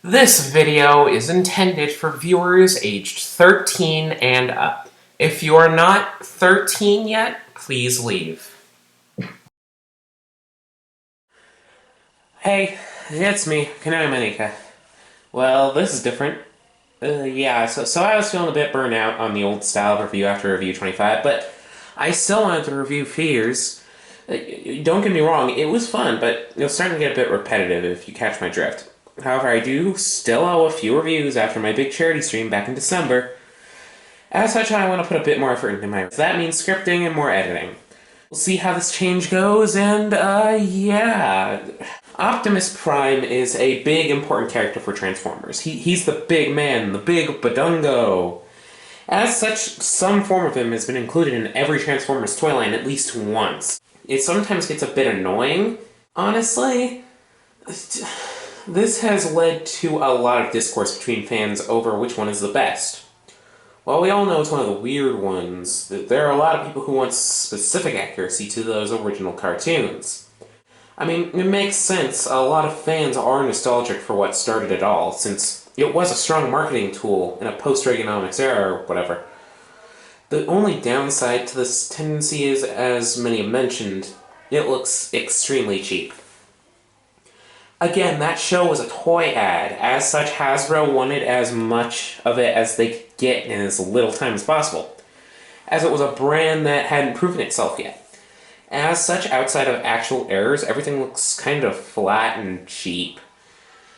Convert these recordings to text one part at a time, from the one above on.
This video is intended for viewers aged 13 and up. If you are not 13 yet, please leave. Hey, it's me, Kanai Manika. Well, this is different. So I was feeling a bit burnt out on the old style of review after Review 25, but I still wanted to review figures. Don't get me wrong, it was fun, but it was starting to get a bit repetitive if you catch my drift. However, I do still owe a few reviews after my big charity stream back in December. As such, I want to put a bit more effort into my... That means scripting and more editing. We'll see how this change goes, and, yeah. Optimus Prime is a big, important character for Transformers. He's the big man, the big badungo. As such, some form of him has been included in every Transformers toy line at least once. It sometimes gets a bit annoying, honestly. This has led to a lot of discourse between fans over which one is the best. While we all know it's one of the weird ones, there are a lot of people who want specific accuracy to those original cartoons. I mean, it makes sense. A lot of fans are nostalgic for what started it all, since it was a strong marketing tool in a post-Reaganomics era or whatever. The only downside to this tendency is, as many have mentioned, it looks extremely cheap. Again, that show was a toy ad. As such, Hasbro wanted as much of it as they could get in as little time as possible, as it was a brand that hadn't proven itself yet. As such, outside of actual errors, everything looks kind of flat and cheap.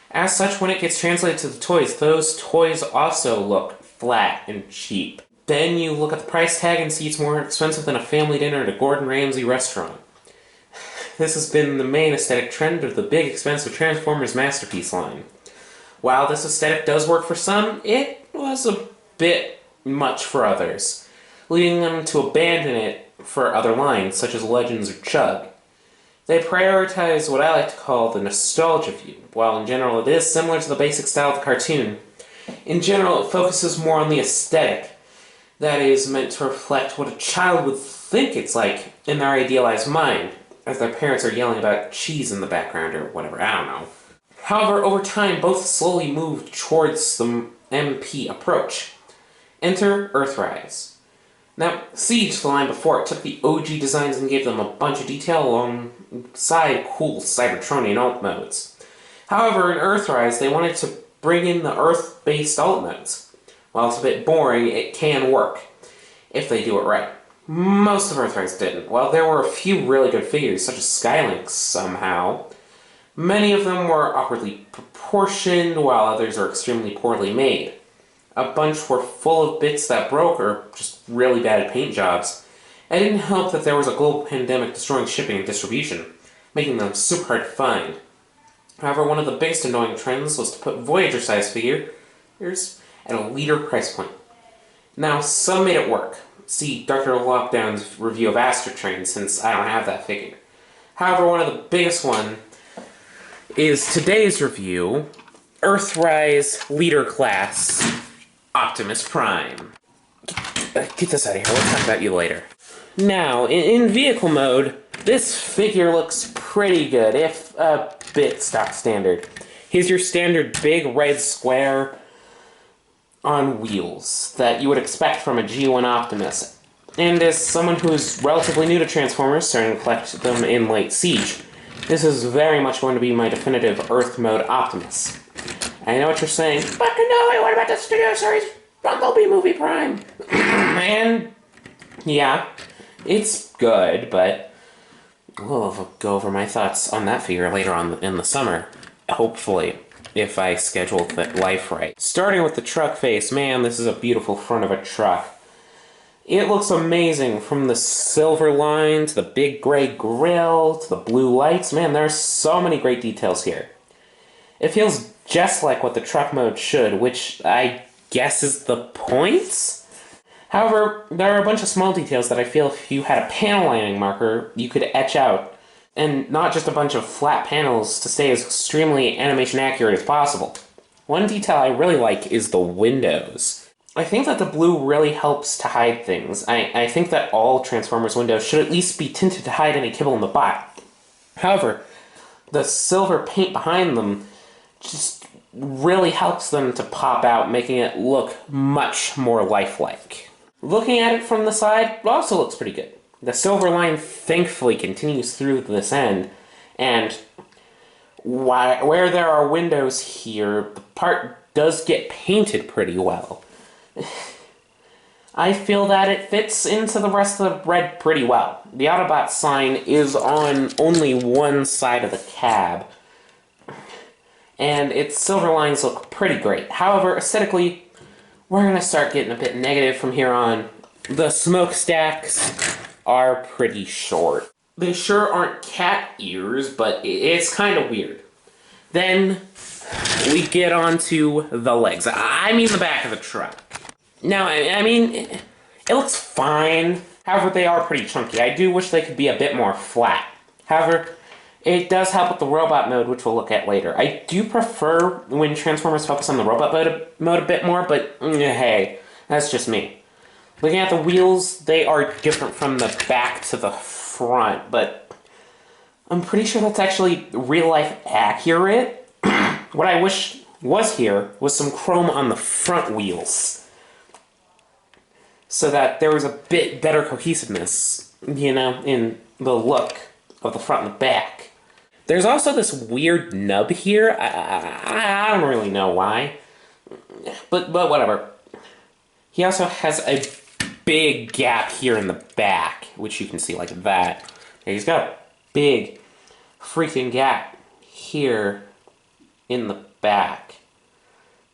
As such, when it gets translated to the toys, those toys also look flat and cheap. Then you look at the price tag and see it's more expensive than a family dinner at a Gordon Ramsay restaurant. This has been the main aesthetic trend of the big, expensive Transformers Masterpiece line. While this aesthetic does work for some, it was a bit much for others, leading them to abandon it for other lines, such as Legends or Chug. They prioritize what I like to call the nostalgia view. While in general it is similar to the basic style of the cartoon, in general it focuses more on the aesthetic that is meant to reflect what a child would think it's like in their idealized mind, as their parents are yelling about cheese in the background or whatever, I don't know. However, over time, both slowly moved towards the MP approach. Enter Earthrise. Now, Siege, the line before it, took the OG designs and gave them a bunch of detail alongside cool Cybertronian alt modes. However, in Earthrise, they wanted to bring in the Earth-based alt modes. While it's a bit boring, it can work, if they do it right. Most of Earthrise didn't. While there were a few really good figures, such as Skylynx somehow, many of them were awkwardly proportioned, while others are extremely poorly made. A bunch were full of bits that broke, or just really bad paint jobs. It didn't help that there was a global pandemic destroying shipping and distribution, making them super hard to find. However, one of the biggest annoying trends was to put Voyager-sized figures at a leader price point. Now, some made it work. See Dr. Lockdown's review of Astro Train, since I don't have that figure. However, one of the biggest one is today's review, Earthrise Leader Class Optimus Prime. Get this out of here, we'll talk about you later. Now, in vehicle mode, this figure looks pretty good, if a bit stock standard. Here's your standard big red square on wheels that you would expect from a G1 Optimus. And as someone who is relatively new to Transformers, starting to collect them in late Siege, this is very much going to be my definitive Earth mode Optimus. I know what you're saying, but no, what about the Studio Series Bumblebee Movie Prime? And yeah, it's good, but we'll go over my thoughts on that figure later on in the summer, hopefully, if I schedule that life right. Starting with the truck face, man, this is a beautiful front of a truck. It looks amazing, from the silver line, to the big gray grille, to the blue lights. Man, there are so many great details here. It feels just like what the truck mode should, which I guess is the point? However, there are a bunch of small details that I feel if you had a panel lining marker, you could etch out, and not just a bunch of flat panels to stay as extremely animation accurate as possible. One detail I really like is the windows. I think that the blue really helps to hide things. I think that all Transformers windows should at least be tinted to hide any kibble in the bot. However, the silver paint behind them just really helps them to pop out, making it look much more lifelike. Looking at it from the side, it also looks pretty good. The silver line thankfully continues through this end, and where there are windows here, the part does get painted pretty well. I feel that it fits into the rest of the red pretty well. The Autobot sign is on only one side of the cab, and its silver lines look pretty great. However, aesthetically, we're going to start getting a bit negative from here on. The smokestacks are pretty short. They sure aren't cat ears, but it's kind of weird. Then we get onto the legs. I mean the back of the truck. Now, I mean, it looks fine. However, they are pretty chunky. I do wish they could be a bit more flat. However, it does help with the robot mode, which we'll look at later. I do prefer when Transformers focus on the robot mode a bit more, but hey, that's just me. Looking at the wheels, they are different from the back to the front, but I'm pretty sure that's actually real-life accurate. What I wish was here was some chrome on the front wheels, so that there was a bit better cohesiveness, you know, in the look of the front and the back. There's also this weird nub here. I don't really know why, but whatever. He also has a big gap here in the back, which you can see like that. He's got a big freaking gap here in the back.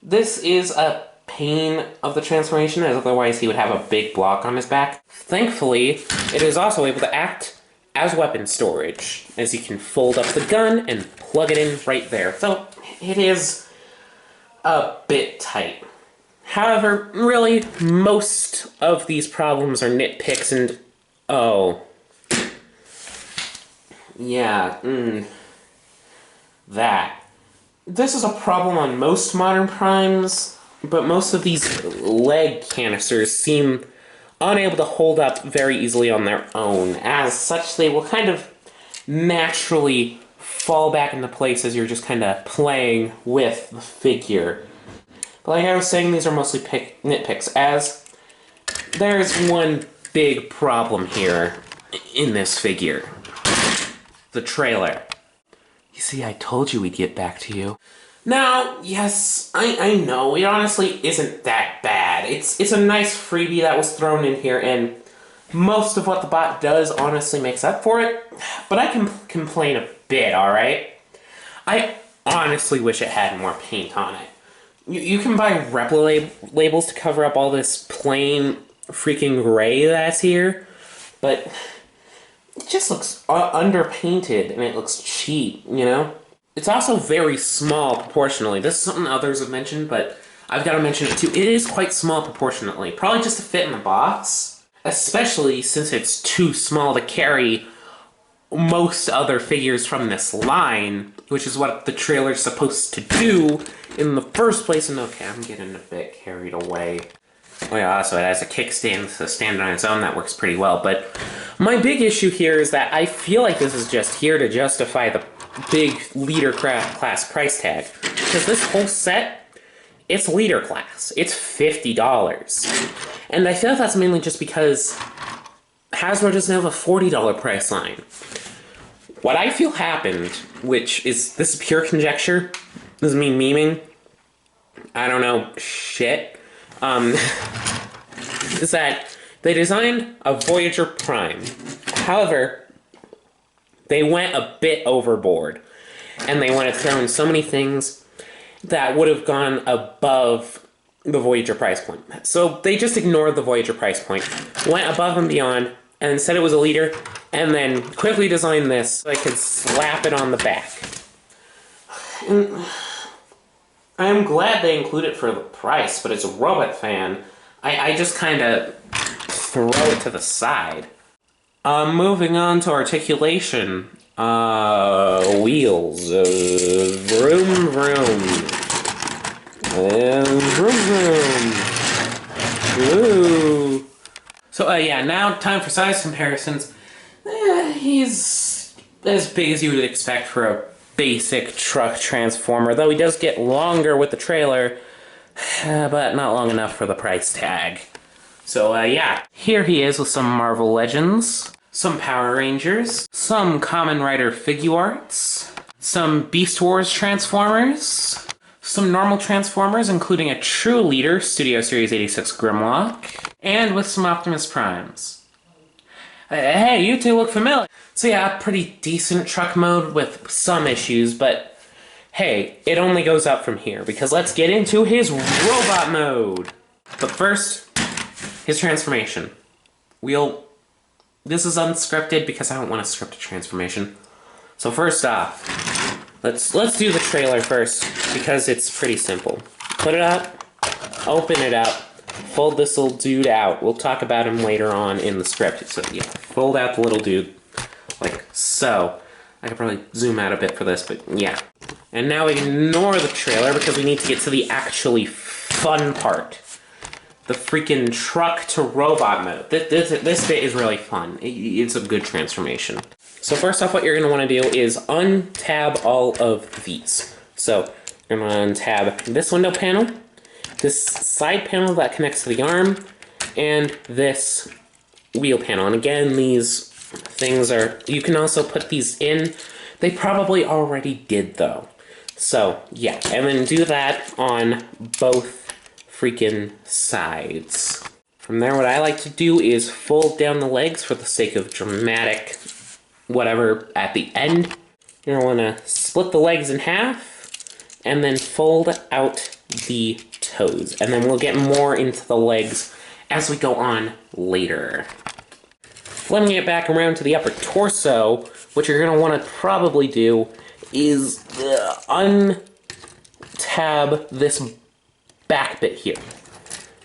This is a pain of the transformation, as otherwise he would have a big block on his back. Thankfully, it is also able to act as weapon storage, as you can fold up the gun and plug it in right there. So it is a bit tight. However, really, most of these problems are nitpicks and... oh. Yeah, that. This is a problem on most modern primes, but most of these leg canisters seem unable to hold up very easily on their own. As such, they will kind of naturally fall back into place as you're just kind of playing with the figure. But like I was saying, these are mostly nitpicks, as there's one big problem here in this figure. The trailer. You see, I told you we'd get back to you. Now, yes, I know, it honestly isn't that bad. It's a nice freebie that was thrown in here, and most of what the bot does honestly makes up for it, but I can complain a bit, alright? I honestly wish it had more paint on it. You can buy Repla labels to cover up all this plain freaking gray that's here, but it just looks underpainted, and it looks cheap, you know? It's also very small proportionally. This is something others have mentioned, but I've got to mention it too. It is quite small proportionately. Probably just to fit in the box, especially since it's too small to carry most other figures from this line, which is what the trailer's supposed to do in the first place. And okay, I'm getting a bit carried away. Oh yeah, also it has a kickstand, so stand on its own, that works pretty well. But my big issue here is that I feel like this is just here to justify the big leader class price tag. Because this whole set, it's leader class. It's $50. And I feel like that's mainly just because Hasbro doesn't have a $40 price line. What I feel happened, which is, this is pure conjecture, this is me memeing, I don't know shit, is that they designed a Voyager Prime. However, they went a bit overboard, and they wanted to throw in so many things that would have gone above the Voyager price point. So they just ignored the Voyager price point, went above and beyond, and said it was a leader, and then quickly designed this so I could slap it on the back. And I'm glad they include it for the price, but as a Robot fan, I just kind of throw it to the side. Moving on to articulation. Wheels. Vroom vroom. Vroom vroom. Woo. So, yeah, now time for size comparisons. He's as big as you would expect for a basic truck transformer, though he does get longer with the trailer, but not long enough for the price tag. So, yeah, here he is with some Marvel Legends, some Power Rangers, some Kamen Rider figure arts, some Beast Wars Transformers, some normal Transformers, including a True Leader Studio Series 86 Grimlock, and with some Optimus Primes. Hey, you two look familiar. So yeah, pretty decent truck mode with some issues, but hey, it only goes up from here, because let's get into his robot mode! But first, his transformation. This is unscripted because I don't want to script a transformation. So first off, let's do the trailer first, because it's pretty simple. Put it up, open it up, fold this little dude out. We'll talk about him later on in the script. So yeah, fold out the little dude, like so. I could probably zoom out a bit for this, but yeah. And now ignore the trailer because we need to get to the actually fun part. The freaking truck to robot mode. This bit is really fun. It's a good transformation. So first off, what you're going to want to do is untab all of these. So you're going to untab this window panel, this side panel that connects to the arm, and this wheel panel. And again, these things are, you can also put these in. They probably already did though. So yeah, and then do that on both freaking sides. From there, what I like to do is fold down the legs for the sake of dramatic whatever at the end. You're going to split the legs in half and then fold out the toes. And then we'll get more into the legs as we go on later. Flipping it back around to the upper torso, what you're going to want to probably do is untab this back bit here,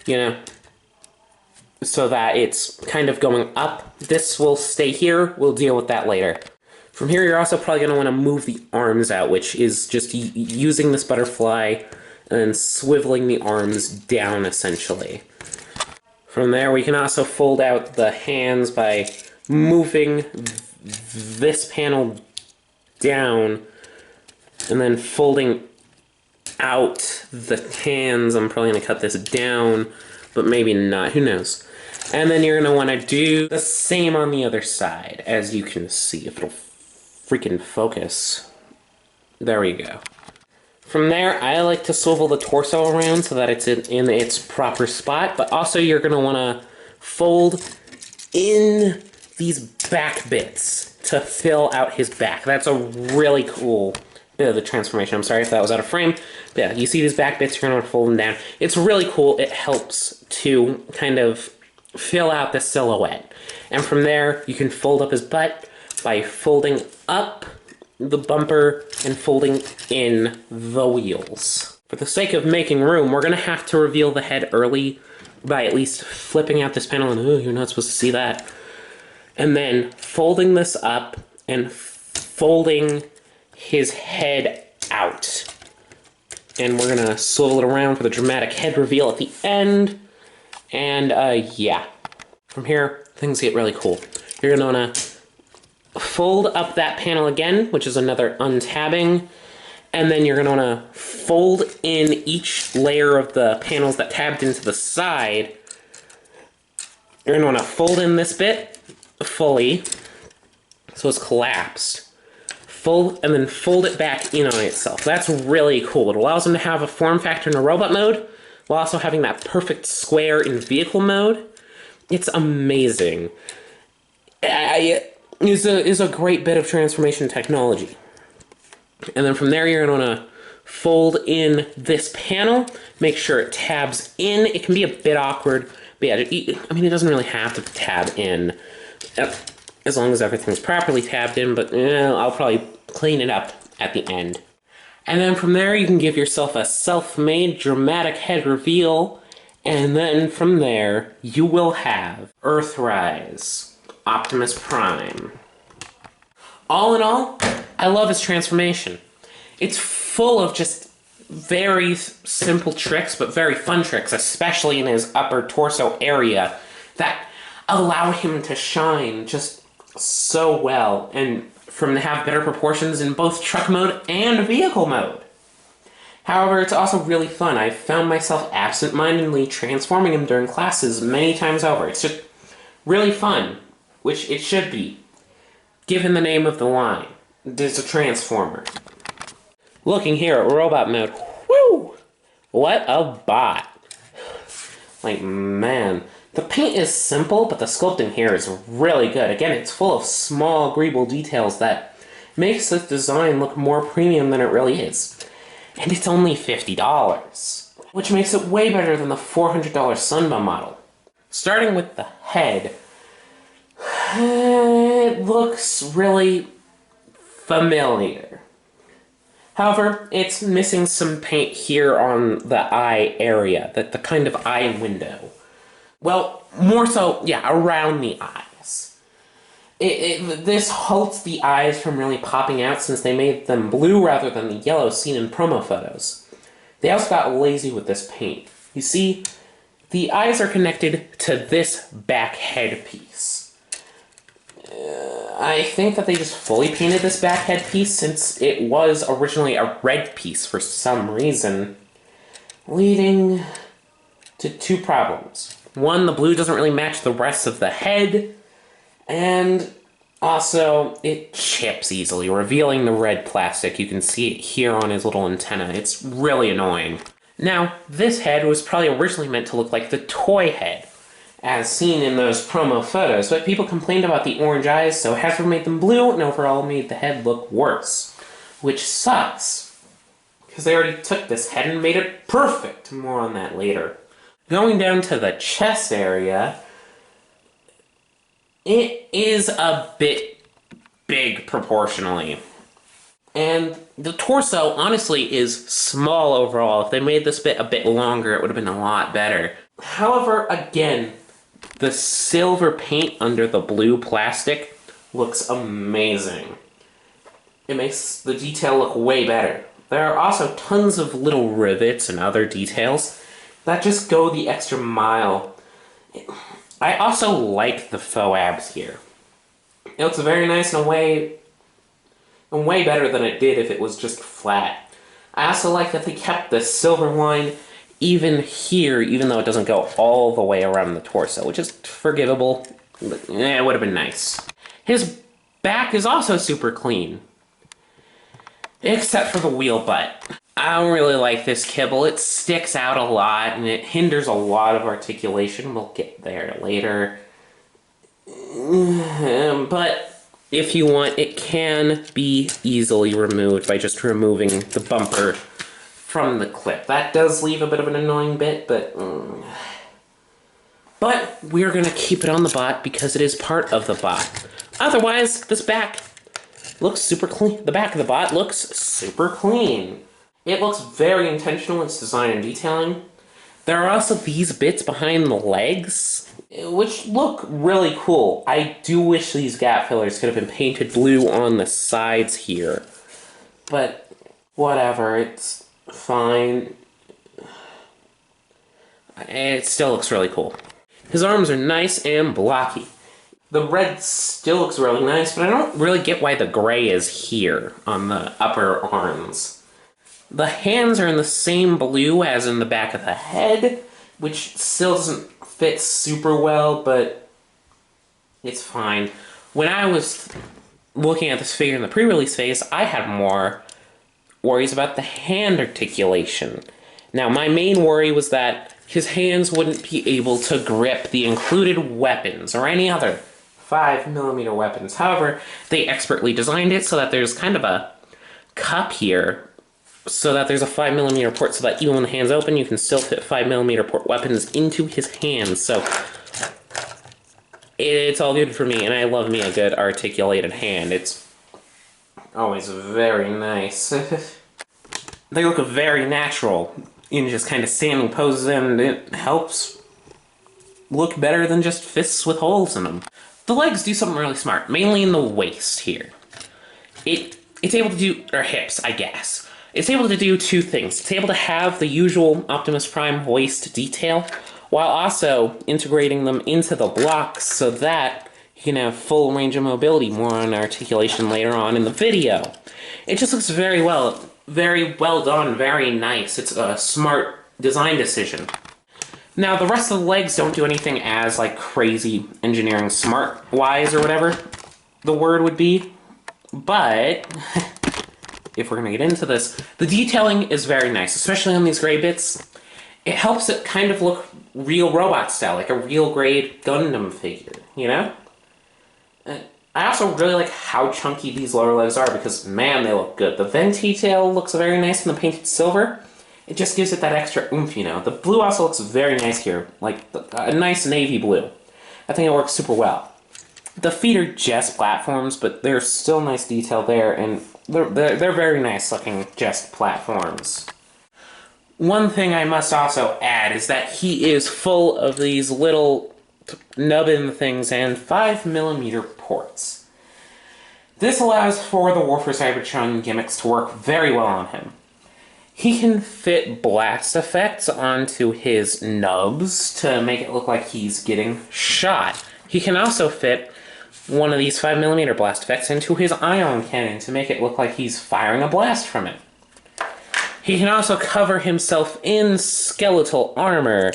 you know, so that it's kind of going up. This will stay here. We'll deal with that later. From here, you're also probably going to want to move the arms out, which is just using this butterfly and swiveling the arms down, essentially. From there, we can also fold out the hands by moving this panel down and then folding out the hands. I'm probably going to cut this down, but maybe not. Who knows? And then you're going to want to do the same on the other side, as you can see, if it'll freaking focus. There we go. From there, I like to swivel the torso around so that it's in its proper spot, but also you're going to want to fold in these back bits to fill out his back. That's a really cool bit of the transformation. I'm sorry if that was out of frame. But yeah, you see these back bits, you're going to want to fold them down. It's really cool. It helps to kind of fill out the silhouette. And from there, you can fold up his butt by folding up the bumper and folding in the wheels. For the sake of making room, we're going to have to reveal the head early by at least flipping out this panel and, oh, you're not supposed to see that. And then folding this up and folding his head out. And we're going to swivel it around for the dramatic head reveal at the end. And, yeah. From here, things get really cool. You're going to want to fold up that panel again, which is another untabbing, and then you're going to want to fold in each layer of the panels that tabbed into the side. You're going to want to fold in this bit fully, so it's collapsed. Fold, and then fold it back in on itself. That's really cool. It allows them to have a form factor in a robot mode, while also having that perfect square in vehicle mode. It's amazing. Is a great bit of transformation technology. And then from there, you're going to want to fold in this panel, make sure it tabs in. It can be a bit awkward, but yeah, I mean, it doesn't really have to tab in, as long as everything's properly tabbed in, but I'll probably clean it up at the end. And then from there, you can give yourself a self-made dramatic head reveal, and then from there, you will have Earthrise, Optimus Prime. All in all, I love his transformation. It's full of just very simple tricks, but very fun tricks, especially in his upper torso area, that allow him to shine just so well. And for him to have better proportions in both truck mode and vehicle mode. However, it's also really fun. I've found myself absent-mindedly transforming him during classes many times over. It's just really fun, which it should be, given the name of the line. There's a Transformer. Looking here at robot mode, woo! What a bot. Like, man. The paint is simple, but the sculpting here is really good. Again, it's full of small, agreeable details that makes this design look more premium than it really is. And it's only $50, which makes it way better than the $400 Sunba model. Starting with the head, it looks really familiar. However, it's missing some paint here on the eye area, the kind of eye window. Well, more so, yeah, around the eyes. This halts the eyes from really popping out since they made them blue rather than the yellow seen in promo photos. They also got lazy with this paint. You see, the eyes are connected to this back head piece. I think that they just fully painted this back head piece since it was originally a red piece for some reason, leading to two problems. One, the blue doesn't really match the rest of the head, and also it chips easily, revealing the red plastic. You can see it here on his little antenna. It's really annoying. Now, this head was probably originally meant to look like the toy head, as seen in those promo photos, but people complained about the orange eyes, so Hasbro made them blue and overall made the head look worse. Which sucks, because they already took this head and made it perfect. More on that later. Going down to the chest area, it is a bit big proportionally. And the torso, honestly, is small overall. If they made this bit a bit longer, it would have been a lot better. However, again, the silver paint under the blue plastic looks amazing. It makes the detail look way better. There are also tons of little rivets and other details that just go the extra mile. I also like the faux abs here. It looks very nice and way better than it did if it was just flat. I also like that they kept the silver line even here, even though it doesn't go all the way around the torso, which is forgivable. But, it would have been nice. His back is also super clean, except for the wheel butt. I don't really like this kibble. It sticks out a lot, and it hinders a lot of articulation. We'll get there later. But if you want, it can be easily removed by just removing the bumper from the clip. That does leave a bit of an annoying bit, but we're going to keep it on the bot because it is part of the bot. Otherwise, this back looks super clean. The back of the bot looks super clean. It looks very intentional in its design and detailing. There are also these bits behind the legs, which look really cool. I do wish these gap fillers could have been painted blue on the sides here. But whatever, it's fine. It still looks really cool. His arms are nice and blocky. The red still looks really nice, but I don't really get why the gray is here on the upper arms. The hands are in the same blue as in the back of the head, which still doesn't fit super well, but it's fine. When I was looking at this figure in the pre-release phase, I had more worries about the hand articulation. Now, my main worry was that his hands wouldn't be able to grip the included weapons or any other 5mm weapons. However, they expertly designed it so that there's kind of a cup here, so that there's a 5mm port, so that even when the hand's open, you can still fit 5mm port weapons into his hands. So it's all good for me, and I love me a good articulated hand. It's always very nice. They look very natural in just kind of standing poses, and it helps look better than just fists with holes in them. The legs do something really smart, mainly in the waist here. It's able to do, or hips, I guess. It's able to do two things. It's able to have the usual Optimus Prime waist detail, while also integrating them into the blocks so that He can have full range of mobility, more on articulation later on in the video. It just looks very well done, very nice. It's a smart design decision. Now, the rest of the legs don't do anything as, like, crazy engineering smart-wise or whatever the word would be. But, if we're going to get into this, the detailing is very nice, especially on these gray bits. It helps it kind of look real robot style, like a real grade Gundam figure, you know? I also really like how chunky these lower legs are because, man, they look good. The vent detail looks very nice in the painted silver. It just gives it that extra oomph, you know? The blue also looks very nice here, like a nice navy blue. I think it works super well. The feet are just platforms, but there's still nice detail there, and they're very nice looking just platforms. One thing I must also add is that he is full of these little nubbin things and 5mm ports. This allows for the War for Cybertron gimmicks to work very well on him. He can fit blast effects onto his nubs to make it look like he's getting shot. He can also fit one of these 5mm blast effects into his ion cannon to make it look like he's firing a blast from it. He can also cover himself in skeletal armor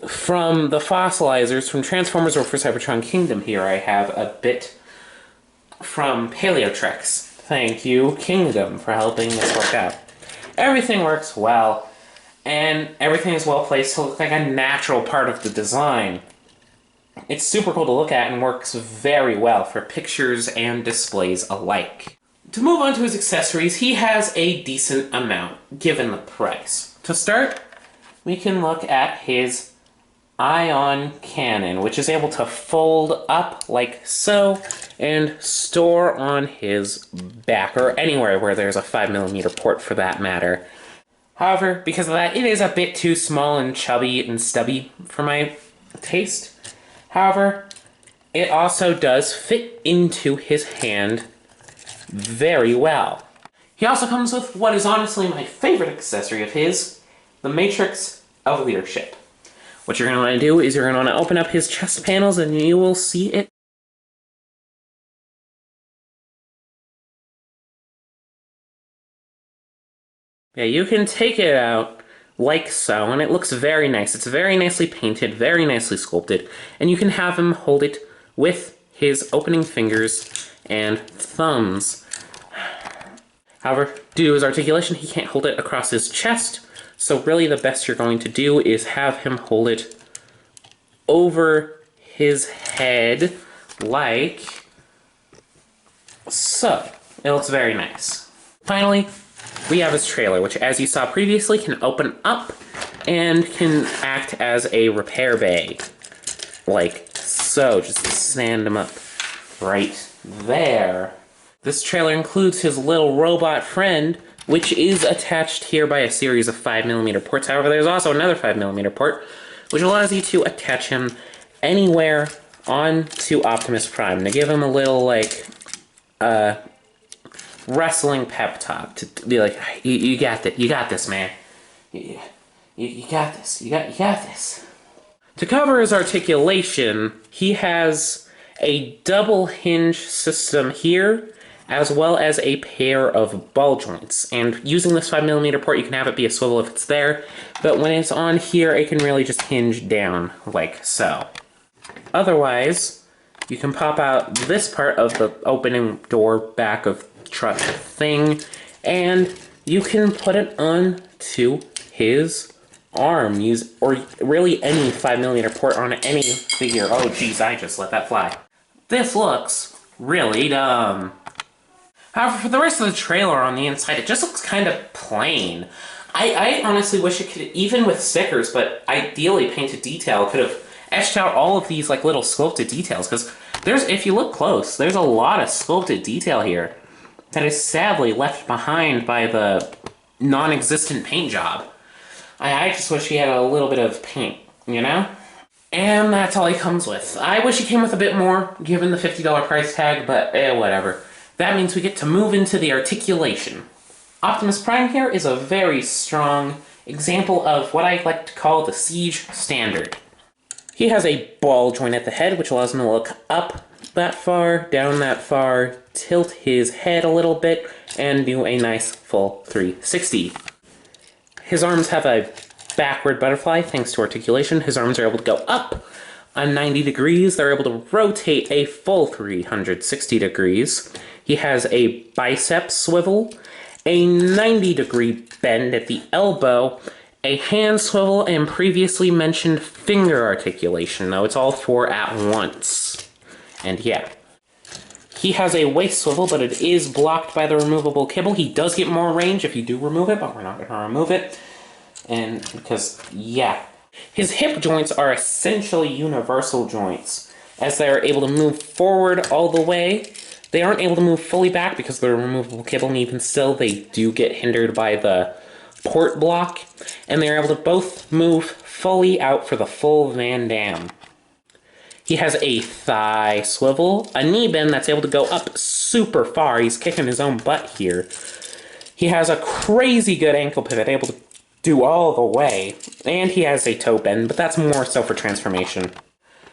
from the fossilizers from Transformers War for Cybertron Kingdom. Here I have a bit from Paleotrex. Thank you, Kingdom, for helping this work out. Everything works well, and everything is well placed to look like a natural part of the design. It's super cool to look at and works very well for pictures and displays alike. To move on to his accessories, he has a decent amount, given the price. To start, we can look at his ion cannon, which is able to fold up like so and store on his back, or anywhere where there's a 5mm port for that matter. However, because of that, it is a bit too small and chubby and stubby for my taste. However, it also does fit into his hand very well. He also comes with what is honestly my favorite accessory of his, the Matrix of Leadership. What you're going to want to do is you're going to want to open up his chest panels and you will see it. Yeah, you can take it out like so, and it looks very nice. It's very nicely painted, very nicely sculpted, and you can have him hold it with his opening fingers and thumbs. However, due to his articulation, he can't hold it across his chest, so really the best you're going to do is have him hold it over his head, like so. It looks very nice. Finally, we have his trailer, which, as you saw previously, can open up and can act as a repair bay, like so. Just stand him up right there. This trailer includes his little robot friend, which is attached here by a series of 5mm ports. However, there's also another 5mm port, which allows you to attach him anywhere onto Optimus Prime to give him a little, like, wrestling pep talk to be like, you got this, man. You got this. You got this. To cover his articulation, he has a double hinge system here, as well as a pair of ball joints. And using this 5mm port, you can have it be a swivel if it's there, but when it's on here, it can really just hinge down, like so. Otherwise, you can pop out this part of the opening door back of truck thing, and you can put it onto his arm. Or really any 5mm port on any figure. Oh geez, I just let that fly. This looks really dumb. However, for the rest of the trailer on the inside, it just looks kind of plain. I honestly wish it could, even with stickers, but ideally painted detail, could have etched out all of these like little sculpted details, because if you look close, there's a lot of sculpted detail here that is sadly left behind by the non-existent paint job. I just wish he had a little bit of paint, you know? And that's all he comes with. I wish he came with a bit more, given the $50 price tag, but whatever. That means we get to move into the articulation. Optimus Prime here is a very strong example of what I like to call the Siege Standard. He has a ball joint at the head, which allows him to look up that far, down that far, tilt his head a little bit, and do a nice full 360. His arms have a backward butterfly thanks to articulation. His arms are able to go up a 90 degrees. They're able to rotate a full 360 degrees. He has a bicep swivel, a 90-degree bend at the elbow, a hand swivel, and previously mentioned finger articulation, though it's all four at once. And yeah. He has a waist swivel, but it is blocked by the removable kibble. He does get more range if you do remove it, but we're not going to remove it. And because, yeah. His hip joints are essentially universal joints, as they are able to move forward all the way. They aren't able to move fully back because of the removable kibble, and even still they do get hindered by the port block. And they're able to both move fully out for the full Van Damme. He has a thigh swivel, a knee bend that's able to go up super far. He's kicking his own butt here. He has a crazy good ankle pivot, able to do all the way. And he has a toe bend, but that's more so for transformation.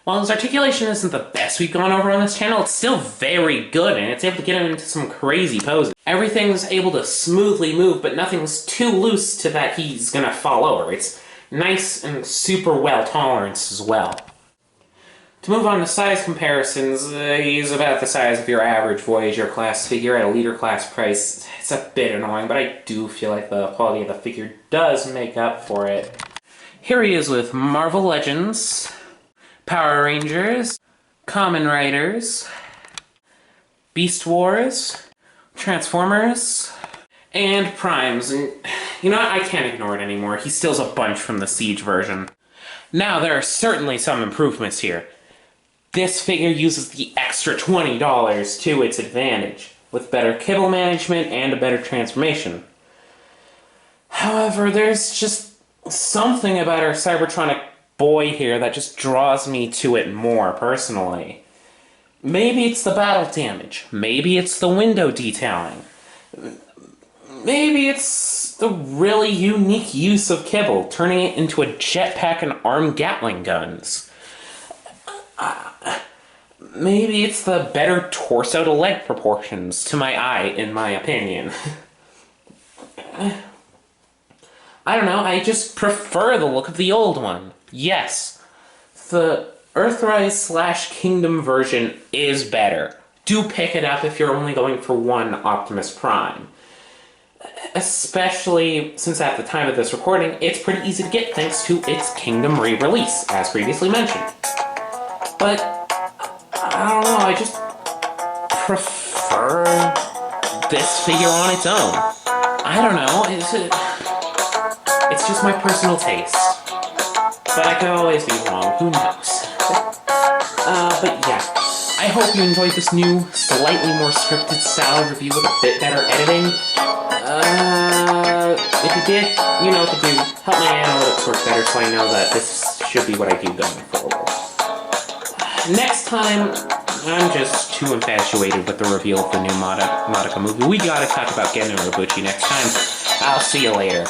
While his articulation isn't the best we've gone over on this channel, it's still very good, and it's able to get him into some crazy poses. Everything's able to smoothly move, but nothing's too loose to that he's gonna fall over. It's nice and super well tolerance as well. To move on to size comparisons, he's about the size of your average Voyager class figure at a leader class price. It's a bit annoying, but I do feel like the quality of the figure does make up for it. Here he is with Marvel Legends, Power Rangers, Kamen Riders, Beast Wars, Transformers, and Primes. And you know what? I can't ignore it anymore. He steals a bunch from the Siege version. Now, there are certainly some improvements here. This figure uses the extra $20 to its advantage, with better kibble management and a better transformation. However, there's just something about our Cybertronic boy here that just draws me to it more, personally. Maybe it's the battle damage. Maybe it's the window detailing. Maybe it's the really unique use of kibble, turning it into a jetpack and armed Gatling guns. Maybe it's the better torso to leg proportions to my eye, in my opinion. I don't know, I just prefer the look of the old one. Yes, the Earthrise / Kingdom version is better. Do pick it up if you're only going for one Optimus Prime. Especially since at the time of this recording, it's pretty easy to get thanks to its Kingdom re-release, as previously mentioned. But, I don't know, I just prefer this figure on its own. I don't know, it's just my personal taste. But I could always be wrong, who knows. But yeah, I hope you enjoyed this new, slightly more scripted style review with a bit better editing. If you did, you know what to do. Help my analytics work better so I know that this should be what I do going forward. Next time, I'm just too infatuated with the reveal of the new Modica movie. We gotta talk about Genu Nobuchi next time. I'll see you later.